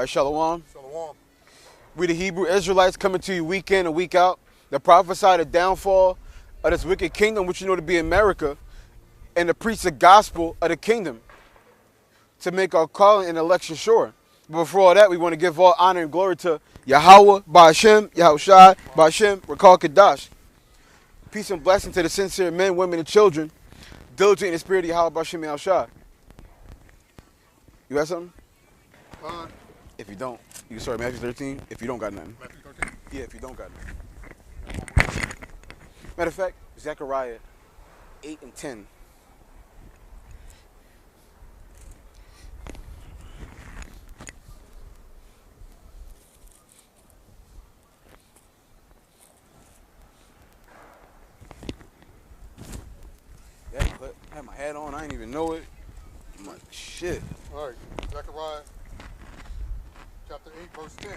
All right, Shalom. Shalom. We the Hebrew Israelites coming to you week in and week out. The prophesy the downfall of this wicked kingdom, which you know to be America, and to preach the gospel of the kingdom to make our calling and election sure. But before all that, we want to give all honor and glory to Yahweh, Ba'ashem, Yahushai, Ba'ashem, Rakal Kadash. Peace and blessing to the sincere men, women, and children, diligent in the spirit of Yahweh, Ba'ashem, Yahushai. You got something? If you don't, you can start Matthew 13. If you don't got nothing. Matthew 13. Yeah, if you don't got nothing. Matter of fact, Zechariah 8 and 10. Yeah, I had my hat on. I didn't even know it. I'm like, shit. All right. Zechariah chapter 8, verse 10.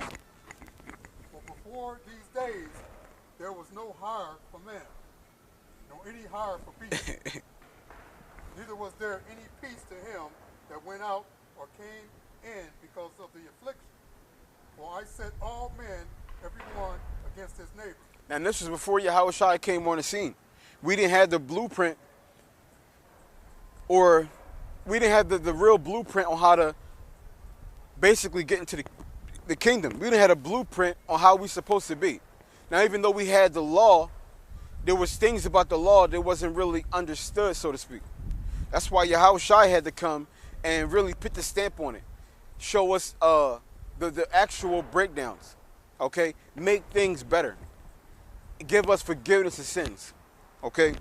For before these days, there was no hire for man, nor any hire for beast. Neither was there any peace to him that went out or came in because of the affliction. For I set all men, every one, against his neighbor. And this was before Yahushua came on the scene. We didn't have the blueprint, or we didn't have the real blueprint on how to basically get into the kingdom. We didn't have a blueprint on how we supposed to be. Now, even though we had the law, there was things about the law that wasn't really understood, so to speak. That's why Yahushua had to come and really put the stamp on it. Show us the actual breakdowns, okay? Make things better. Give us forgiveness of sins, okay?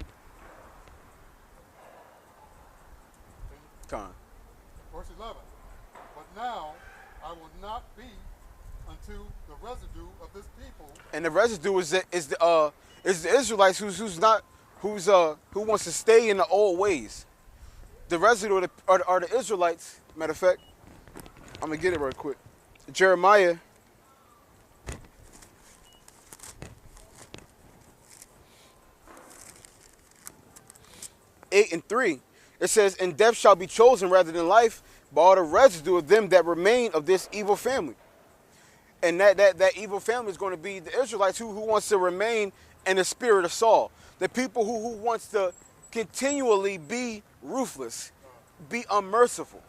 Come on. Verse 11. But now I will not be unto the residue of this people. And the residue is the Israelites who wants to stay in the old ways. The residue are the Israelites. Matter of fact, I'm gonna get it real quick. Jeremiah 8 and 3. It says, "And death shall be chosen rather than life, by all the residue of them that remain of this evil family." And that evil family is going to be the Israelites who wants to remain in the spirit of Saul. The people who wants to continually be ruthless, be unmerciful.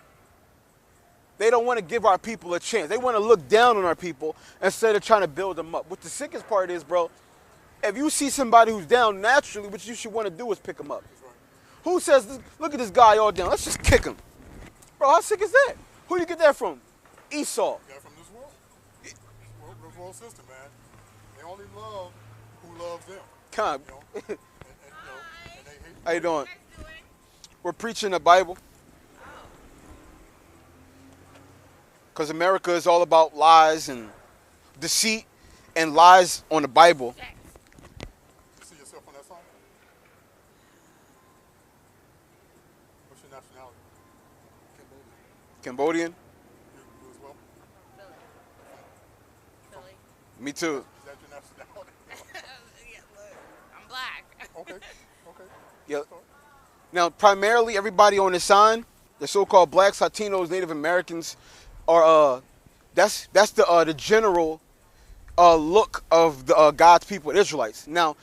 They don't want to give our people a chance. They want to look down on our people instead of trying to build them up. What the sickest part is, bro, if you see somebody who's down naturally, what you should want to do is pick them up. Who says, look at this guy all down, let's just kick him? Bro, how sick is that? Who do you get that from? Esau. Got from this world. This world system, man. They only love who loves them. Come You know? on. And they hate. How you doing? We're preaching the Bible. Because America is all about lies and deceit and lies on the Bible. You see yourself on that song? What's your nationality? Cambodian? You as well? Philly. Me too. Is that your nationality? Yeah, look, I'm black. Okay. Okay. Yeah. Now, primarily, everybody on this sign, the so-called blacks, Latinos, Native Americans, are that's the general look of the God's people, Israelites. Now,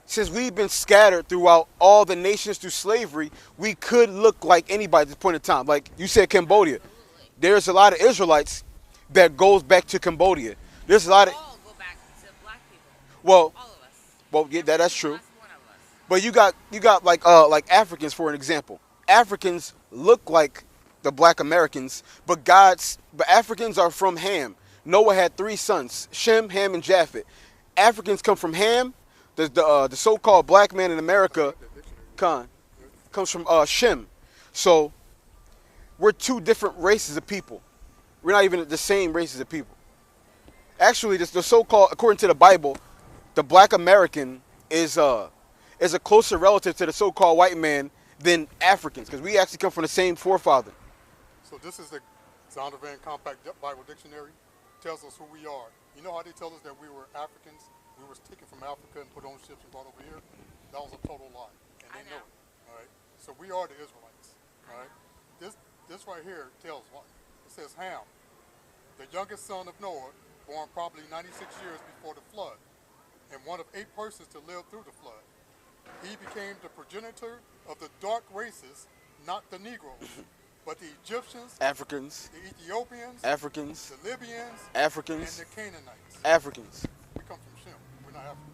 since we've been scattered throughout all the nations through slavery, we could look like anybody at this point in time. Like you said, Cambodia. There's a lot of Israelites that goes back to Cambodia. There's a lot of All go back to black people. well, All of us. yeah, that's true. Last one of us. But you got like Africans, for an example. Africans look like the black Americans, but Africans are from Ham. Noah had 3 sons: Shem, Ham, and Japheth. Africans come from Ham. The so-called black man in America, comes from Shem. So we're 2 different races of people. We're not even the same races of people. Actually, the so-called, according to the Bible, the black American is a closer relative to the so-called white man than Africans, because we actually come from the same forefather. So this is the Zondervan Compact Bible Dictionary. Tells us who we are. You know how they tell us that we were Africans? We were taken from Africa and put on ships and brought over here? That was a total lie. And they know it. All right. So we are the Israelites. All right. This right here tells what? It says Ham. the youngest son of Noah, born probably 96 years before the flood, and one of 8 persons to live through the flood. He became the progenitor of the dark races, not the Negroes, but the Egyptians, Africans, the Ethiopians, Africans, the Libyans, Africans, and the Canaanites. Africans. We come from Shem. We're not Africans.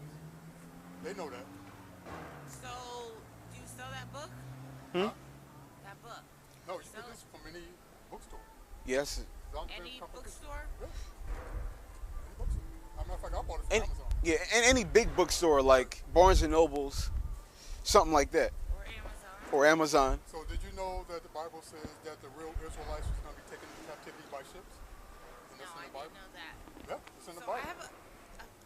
They know that. So, do you sell that book? Huh? That book? No, you get this from any bookstore. Yes. Any bookstore? Yeah. Any bookstore. As a matter of fact, I bought it from And, Amazon. yeah, and any big bookstore like Barnes and Nobles, something like that, Or Amazon? or Amazon. So did you know that the Bible says that the real Israelites was going to be taken into captivity by ships? And No, that's in I the Bible? didn't know that. Yeah, it's in the So I Bible. have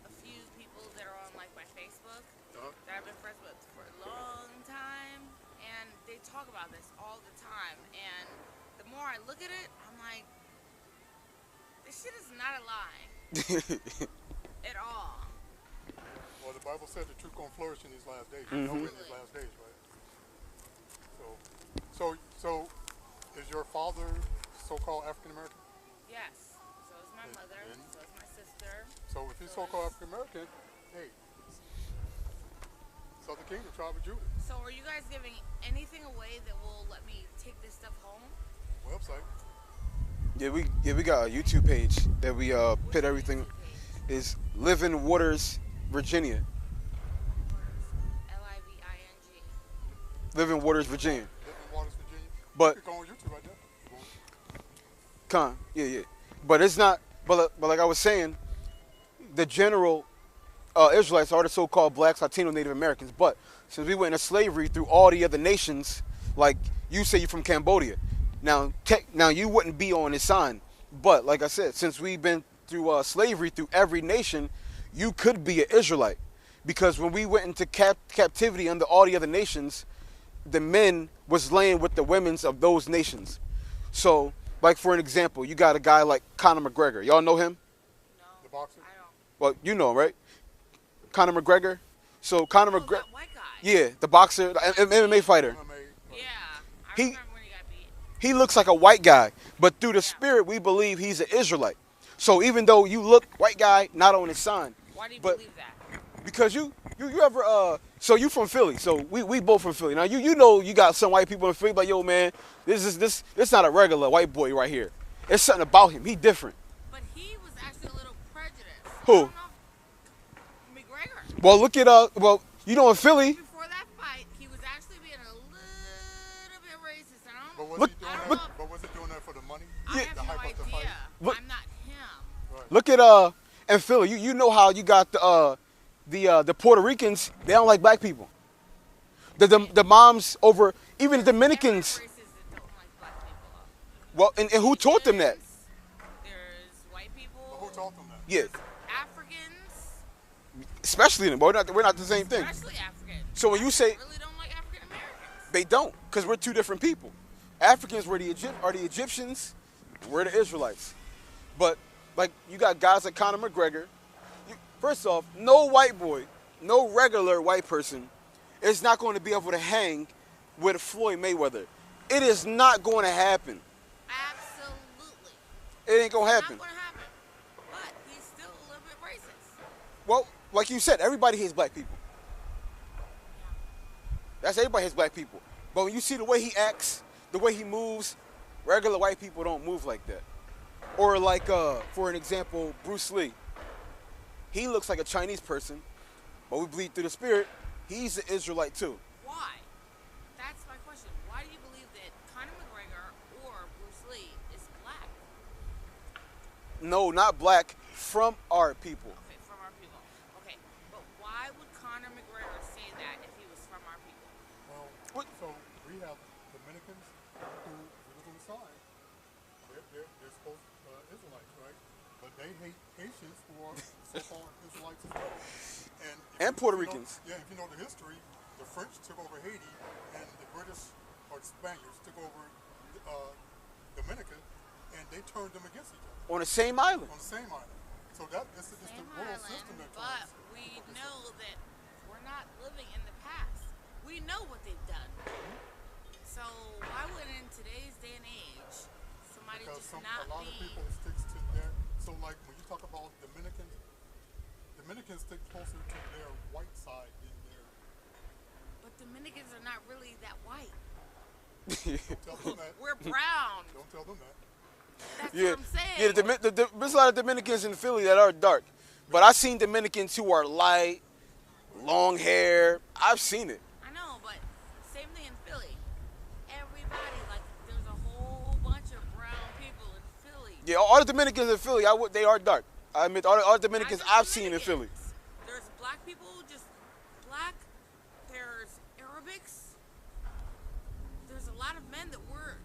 a few people that are on like my Facebook Uh-huh. that I've been friends with for a long time, and they talk about this all the time. And the more I look at it, I'm like, this shit is not a lie at all. Well, the Bible said the truth gonna flourish in these last days. Mm-hmm. You know we're in these last days, right? So, is your father so-called African American? Yes. So is my mother. And- So is my sister. So if he's so-called African American, hey, Southern Kingdom, tribe of Judah, So are you guys giving anything away that will let me take this stuff home? website. Yeah, we got a YouTube page that we put everything. Page? Is Living Waters, Virginia. Living. Living Waters, Virginia. Living Waters, Virginia. But- you can go on YouTube right there. Yeah. But it's not. But like I was saying, the general Israelites are the so-called blacks, Latino, Native Americans. But since we went into slavery through all the other nations, like you say you're from Cambodia, now you wouldn't be on this sign. But like I said, since we've been through slavery through every nation, you could be an Israelite, because when we went into captivity under all the other nations, the men was laying with the women's of those nations. So, like for an example, you got a guy like Conor McGregor. Y'all know him? No. The boxer? I don't. Well, you know him, right? Conor McGregor. So Conor Oh, McGregor, that white guy. yeah, the boxer, the MMA fighter. MMA. Yeah. I He- remember when he got beat. He looks like a white guy, but through the spirit, we believe he's an Israelite. So even though you look white guy, not on his sign, Why do you but- believe that? because you ever so you from Philly, so we both from Philly. Now you know you got some white people in Philly, like, yo man, this not a regular white boy right here. It's something about him. He different. But he was actually a little prejudiced. Who? I don't know. McGregor. Well, look at you know in Philly, Before that fight, he was actually being a little bit racist. And I But don't, was Look- he doing I that? don't know. But was he doing that for the money? I Yeah. have The no hype of the fight? idea. Look- I'm not him. Right. look at in Philly, you know how you got the Puerto Ricans, they don't like black people. The moms over even the Dominicans. There are races that don't like black people. Well, and who taught them that? There's white But people. who taught them that? Yeah, Africans. especially them. We're not the same thing. Especially Africans. So when you say Really don't like African Americans. they don't, because we're two different people. Africans are the Egyptians, we're the Israelites. But like you got guys like Conor McGregor. First off, no white boy, no regular white person is not going to be able to hang with Floyd Mayweather. It is not going to happen. Absolutely. It ain't going to Not happen. going to happen. But he's still a little bit racist. Well, like you said, everybody hates black people. That's everybody hates black people. But when you see the way he acts, the way he moves, regular white people don't move like that. Or like, for an example, Bruce Lee. He looks like a Chinese person, but we believe through the spirit, he's an Israelite too. Why? That's my question. Why do you believe that Conor McGregor or Bruce Lee is black? No, not black, from our people. Okay, from our people. Okay, but why would Conor McGregor say that if he was from our people? Well, What? so we have Dominicans who, if you look on the side, they're supposed Israelites, right? But they hate Haitians who are so-called Israelites as well. And Puerto if you know- Ricans. Yeah, if you know the history, the French took over Haiti, and the British or Spaniards took over Dominica, and they turned them against each other On the same island. on the same island. So that it's the Same world island, system that but turns. we know that we're not living in the past. We know what they've done. So why would in today's day and age somebody Because just a not lot of be? people sticks to their So like when you talk about Dominicans stick closer to their white side than their. But Dominicans are not really that white. Don't tell them that. We're brown. Don't tell them that. That's Yeah, what I'm saying. yeah. There's a lot of Dominicans in Philly that are dark, but I've seen Dominicans who are light, long hair. I've seen it. I know, but same thing in Philly. Everybody, like, there's a whole bunch of brown people in Philly. Yeah, all the Dominicans in Philly, they are dark. I admit, all the Dominicans Not just I've seen in Philly. Dominicans. There's black people, just black. There's Arabics. There's a lot of men that wear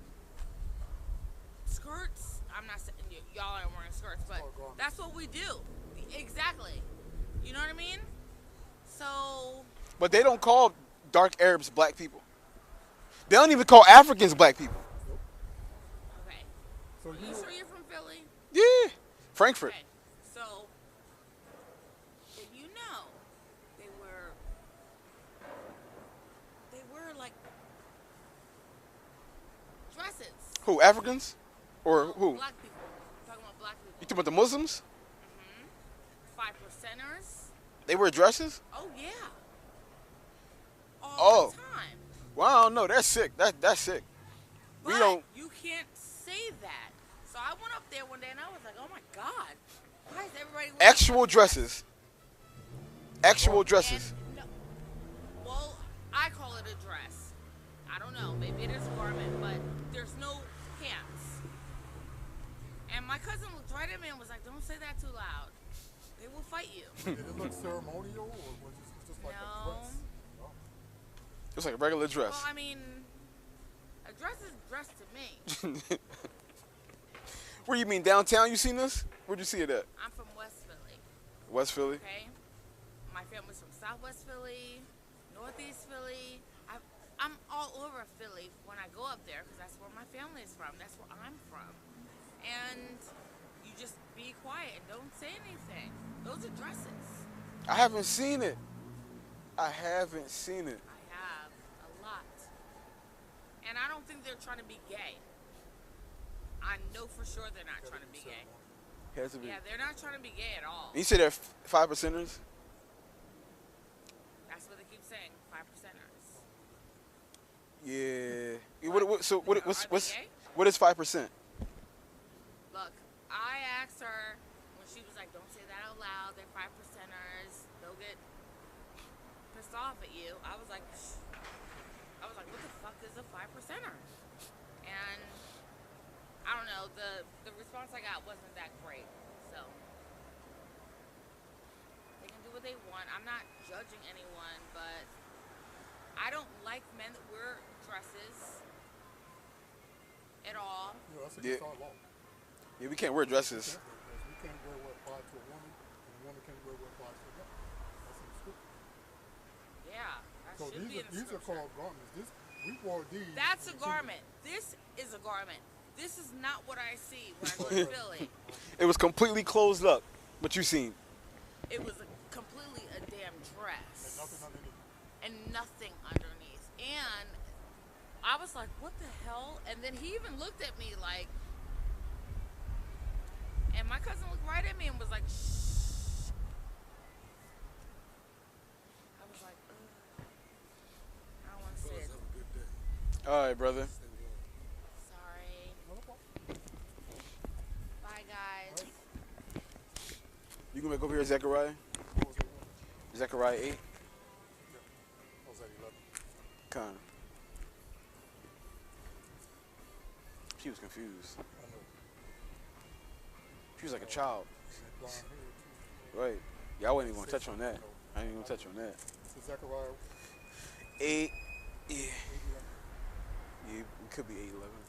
skirts. I'm not saying y'all aren't wearing skirts, but Oh, garments. that's what we do. Exactly. You know what I mean? So, But they don't call dark Arabs black people. They don't even call Africans black people. okay. So Are you you know, sure you're from Philly? Yeah, Frankfurt. Okay. So, if you know, they wear like dresses. Who, Africans? Or No, who? Black people. I'm talking about black You people. talking about the Muslims? 5%ers. They wear dresses? Oh yeah. All Oh. the time. Well, I don't know. That's sick. That's sick. But We don't. you can't say that. So I went up there one day and I was like, oh my God. Why is everybody wearing Actual a dress? dresses. Actual dresses. And well, I call it a dress. I don't know. Maybe it is a garment, but there's no pants. And my cousin looked right at me and was like, don't say that too loud. They will fight you. did it look ceremonial or was it just like a No. dress? Oh. It's like a regular dress. Well, I mean, a dress is dress to me. Where you mean, downtown you seen this? Where'd you see it at? I'm from West Philly, West Philly? okay? My family's from Southwest Philly, Northeast Philly. I'm all over Philly when I go up there because that's where my family is from. That's where I'm from. And you just be quiet and don't say anything. Those are dresses. I haven't seen it. I haven't seen it. I have a lot. And I don't think they're trying to be gay. I know for sure they're not trying to be gay. Has to be. Yeah, they're not trying to be gay at all. You said they're 5%ers? That's what they keep saying, 5%ers. Yeah. Are they gay? What is 5%? Look, I asked her when she was like, don't say that out loud, they're 5%ers, they'll get pissed off at you. I was like, what the fuck is a 5%er? And I don't know, the response I got wasn't that great. So they can do what they want. I'm not judging anyone, but I don't like men that wear dresses at all. Yeah, that's Yeah. against our law. Yeah, we can't wear dresses. We can't wear what applies to a woman, and a woman can't wear what applies to a man. That's in the scripture. Yeah, that So should be in the these are scripture. called garments. We wore these. That's a in the garment. This is a garment. This is not what I see when I go to Philly. It was completely closed up, but you seen. It was completely a damn dress. And nothing underneath. And nothing underneath. And I was like, what the hell? And then he even looked at me like, and my cousin looked right at me and was like, shh. I was like, ugh. I don't want to say it. Have a good day. All right, brother. Sorry. No problem. Bye, guys. You gonna go over here, Zechariah? What was it? Zechariah 8? I was at 11. Kind of. She was confused. I know. She was like a child. And blonde hair, too. Right. Yeah, I wasn't even gonna touch on that. I ain't even gonna touch on that. So Zechariah 8. Yeah. 8, 11. Yeah, it could be 8:11.